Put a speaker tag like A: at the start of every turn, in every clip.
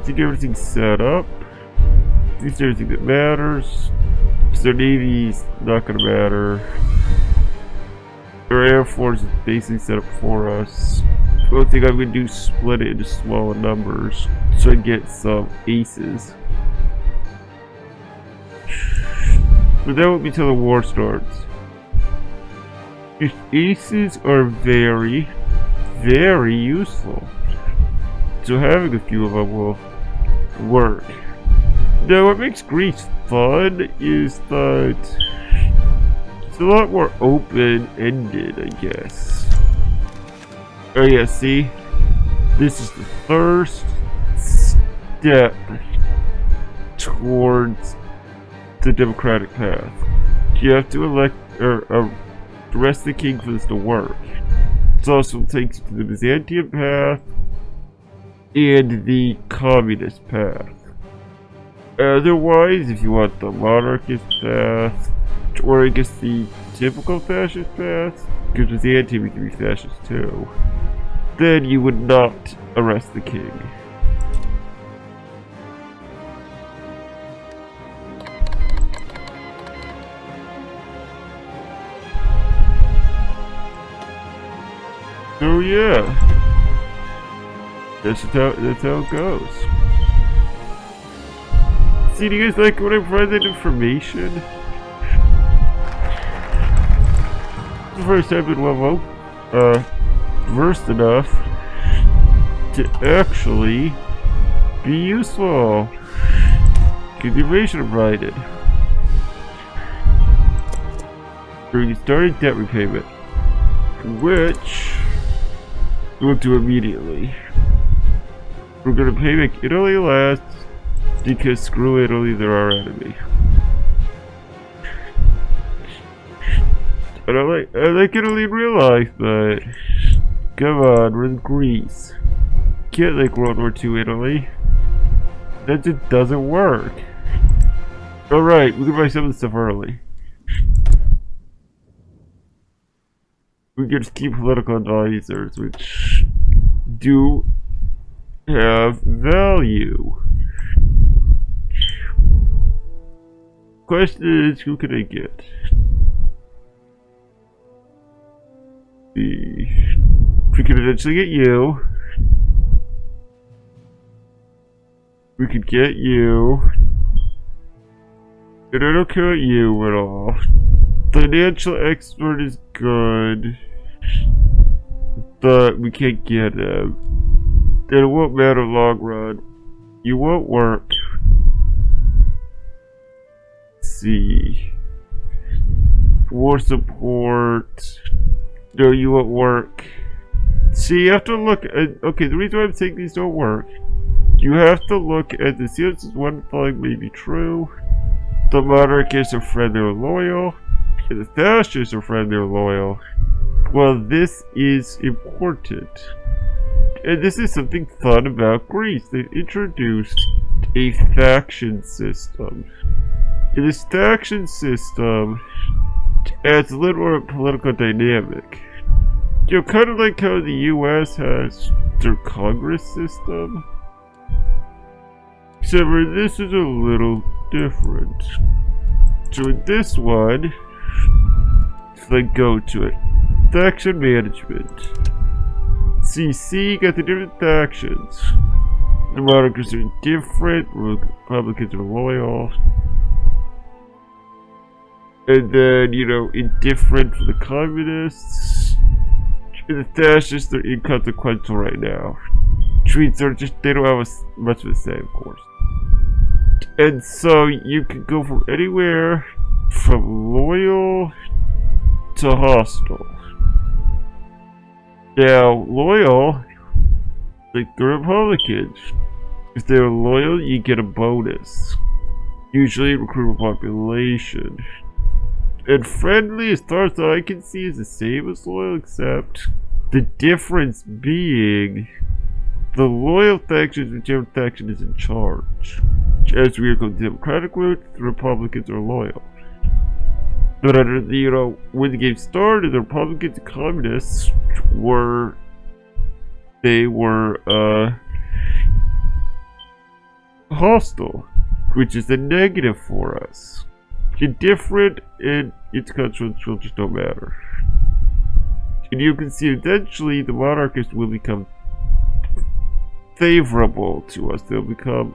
A: need everything set up. At least everything that matters. So Navy's not gonna matter. Our Air Force is basically set up for us. The only thing I'm gonna do is split it into smaller numbers so I get some aces. But that won't be till the war starts. These aces are very, very useful. So having a few of them will work. Now what makes Greece fun is that it's a lot more open-ended, I guess. Oh yeah, see? This is the first step towards the democratic path. You have to elect or arrest the king for this to work. It also takes you to the Byzantine path and the communist path. Otherwise, if you want the monarchist path, or I guess the typical fascist path, because Byzantine can be fascist too, then you would not arrest the king. So yeah, that's how it goes. See, do you guys like when I provide that information? The first time been well versed enough to actually be useful. Get the information provided. We're going to start debt repayment, which we'll do immediately. We're going to pay back Italy last because screw Italy, they're our enemy. And I like Italy in real life, but come on, we're in Greece. Can't like World War II Italy. That just doesn't work. Alright, we can buy some of the stuff early. We can just keep political advisors, which do have value. Question is, who can I get? We could eventually get you. We could get you. And I don't care about you at all. Financial expert is good, but we can't get him. And it won't matter long run. You won't work. Let's see. War support. No, you won't work. See, you have to look at. Okay, the reason why I'm saying these don't work. You have to look at the CS one thing may be true. The monarchists are friendly or loyal. And the fascists are friendly or loyal. Well, this is important. And this is something fun about Greece. They've introduced a faction system. And this faction system adds a little more political dynamic. You know, kind of like how the US has their Congress system. Except for this is a little different. So in this one, if I go to it, faction management. CC got the different factions. The monarchists are different, Republicans are loyal. And then, you know, indifferent for the communists. And the fascists are inconsequential right now. Treats are just, they don't have much of a say, of course. And so you can go from anywhere from loyal to hostile. Now, loyal, like the Republicans, if they're loyal, you get a bonus. Usually recruitment population. And friendly, as far as I can see, is the same as loyal, except the difference being the loyal faction is whichever faction is in charge. As we are going the Democratic route, the Republicans are loyal. But under the, you know, when the game started, the Republicans and Communists were, they were, hostile, which is a negative for us. Indifferent and its consequential just don't matter. And you can see eventually the monarchists will become favorable to us. They'll become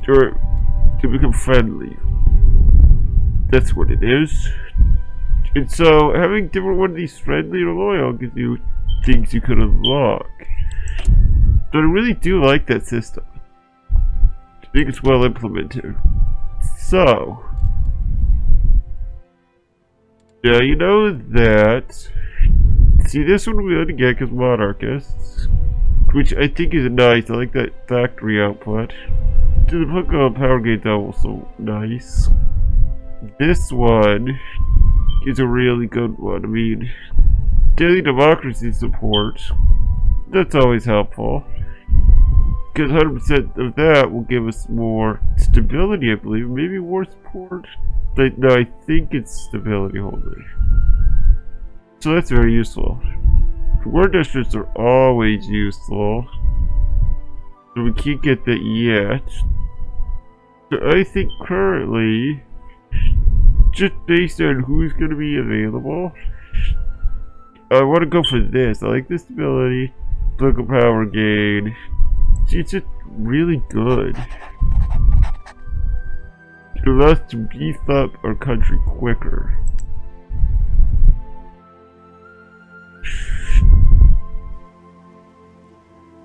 A: or to become friendly. That's what it is. And so having different one of these friendly or loyal gives you things you could unlock. But I really do like that system. I think it's well implemented. So yeah, you know that. See, this one we only get because monarchists, which I think is nice. I like that factory output. The hook on power gains are also nice. This one is a really good one. I mean, daily democracy support, that's always helpful. Because 100% of that will give us more stability, I believe. Maybe war support? No, I think it's stability holding. So that's very useful. War districts are always useful. So we can't get that yet. So I think currently, just based on who's going to be available, I want to go for this. I like this stability, political power gain. It's just really good. It allows us to beef up our country quicker.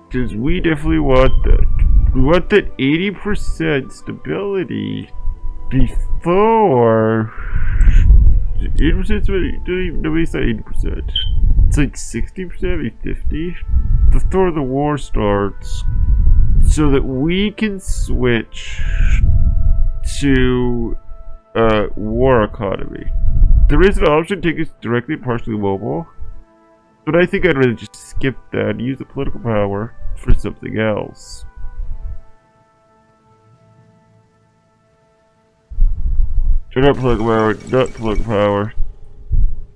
A: Because we definitely want that. We want that 80% stability before 80%. Nobody's not 80%. It's like 60%, maybe 50%. Before the war starts, so that we can switch to war economy. There is an option to take us directly partially mobile, but I think I'd rather just skip that and use the political power for something else. Or not political power, not political power.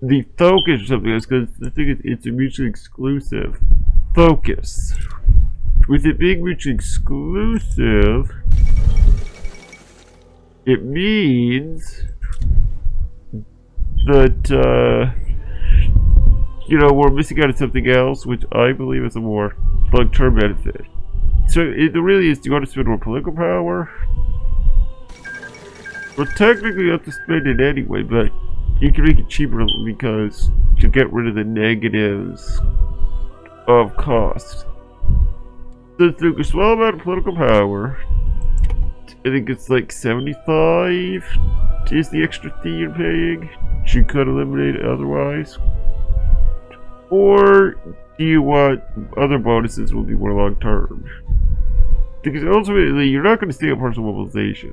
A: The focus or something else, because the thing is, it's a mutually exclusive focus. With it being mutually exclusive, it means that, we're missing out on something else, which I believe is a more long-term benefit. So it really is, do you want to spend more political power? Well, technically you have to spend it anyway, but you can make it cheaper because you get rid of the negatives of cost. So through a small amount of political power, I think it's like 75 is the extra fee you're paying. You could eliminate it otherwise. Or do you want other bonuses will be more long term? Because ultimately you're not going to stay on partial mobilization.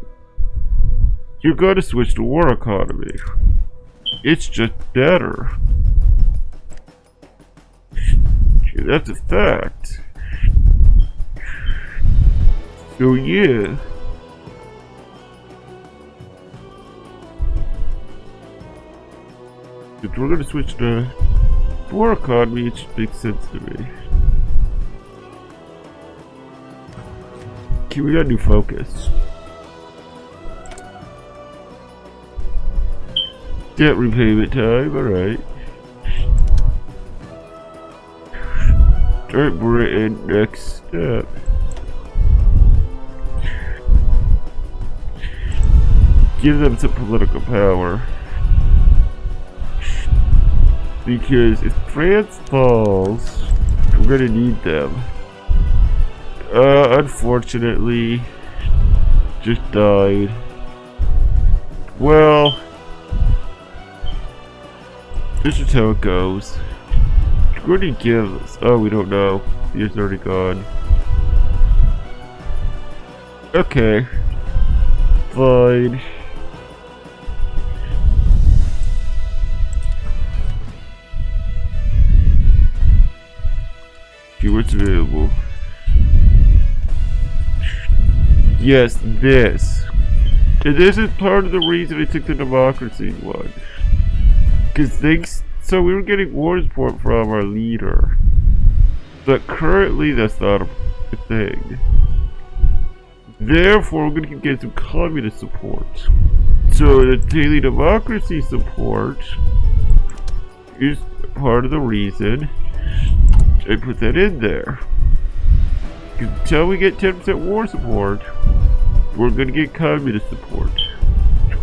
A: You're going to switch to war economy. It's just better. That's a fact. So yeah. If we're going to switch to war economy, it should make sense to me. Okay, we got new focus. Debt repayment time, alright. Alright, Britain, next step. Give them some political power. Because if France falls, we're gonna need them. Unfortunately, just died. Well, this is how it goes. What did he give us? Oh, we don't know. He's already gone. Okay. Fine. See what's available. Yes, this. And this is part of the reason I took the democracy one. Because so we were getting war support from our leader. But currently that's not a thing. Therefore, we're gonna get some communist support. So the daily democracy support is part of the reason I put that in there. Until we get 10% war support, we're gonna get communist support.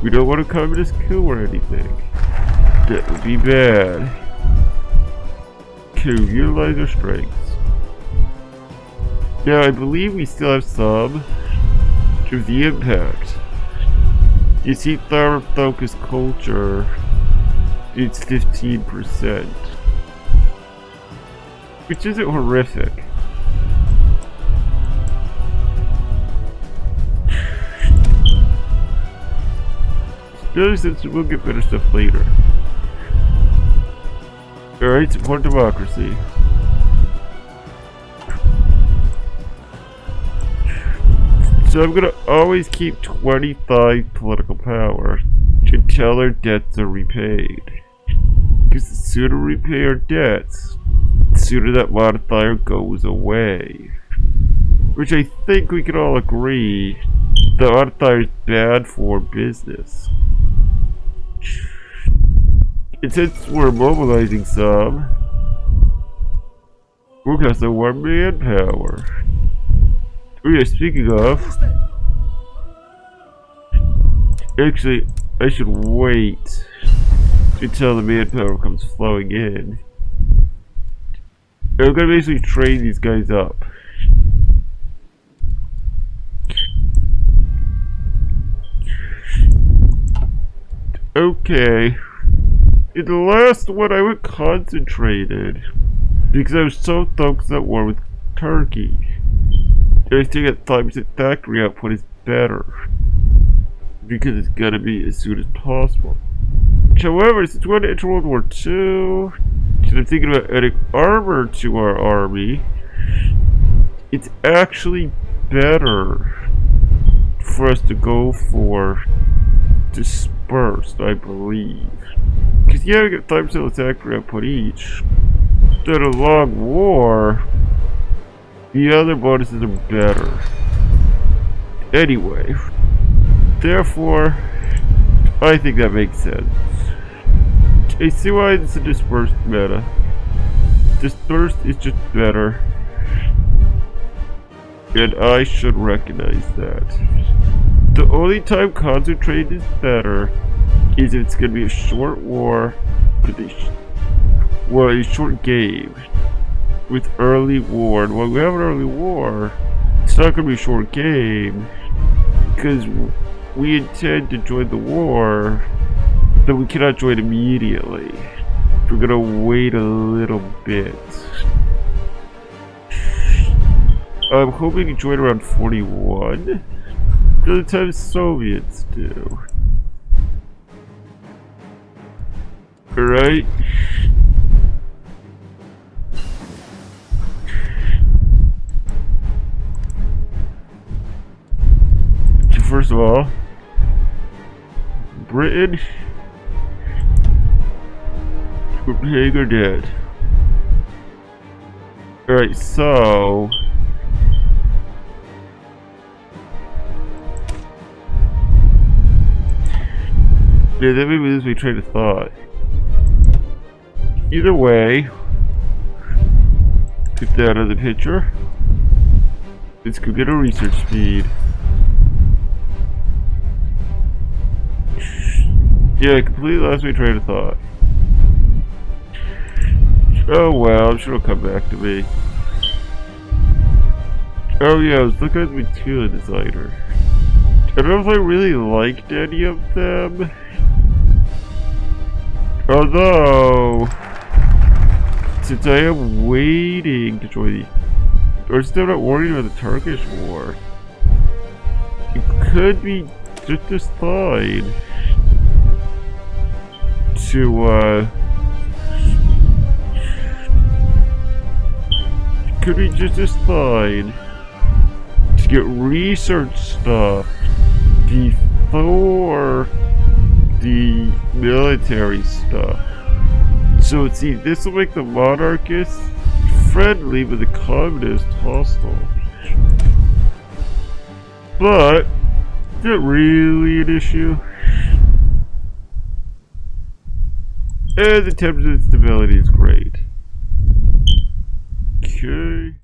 A: We don't want a communist coup or anything. That would be bad. To utilize our strengths. Now, I believe we still have some of the impact. You see, focus culture, it's 15%, which isn't horrific. Especially since we'll get better stuff later. Alright, support democracy. So I'm gonna always keep 25 political power until our debts are repaid. Because the sooner we repay our debts, the sooner that modifier goes away. Which I think we can all agree, the modifier is bad for business. And since we're mobilizing some, we're gonna have some more manpower. Oh yeah, speaking of, actually, I should wait until the manpower comes flowing in. I'm gonna basically train these guys up. Okay. In the last one, I went concentrated because I was so focused at war with Turkey. I think at 5% factory output is better because it's gotta be as soon as possible. However, since we're going to enter World War II, and I'm thinking about adding armor to our army, it's actually better for us to go for dispersed, I believe. Because yeah, we get 5% less factory output each. Then a long war, the other bonuses are better. Anyway, therefore, I think that makes sense. I see why it's a dispersed meta. Dispersed is just better. And I should recognize that. The only time concentrate is better is if it's going to be a short war with a short game with early war. And when we have an early war, it's not going to be a short game because we intend to join the war, but we cannot join immediately. We're going to wait a little bit. I'm hoping to join around 41. By the time Soviets do. Alright. First of all, Britain, we're paying our debt. Alright, so yeah, that maybe this we train of thought. Either way, put that out of the picture. Let's go get a research speed. Yeah, completely lost my train of thought. Oh well, I'm sure it'll come back to me. Oh yeah, I was looking at the material designer. I don't know if I really liked any of them. Although, since I am waiting to join the, or still not worried about the Turkish war, it could be just as fine to, could be just as fine to get research stuff before the military stuff. So see, this will make the monarchist friendly but the communist hostile. But is it really an issue? The temperature stability is great. Okay.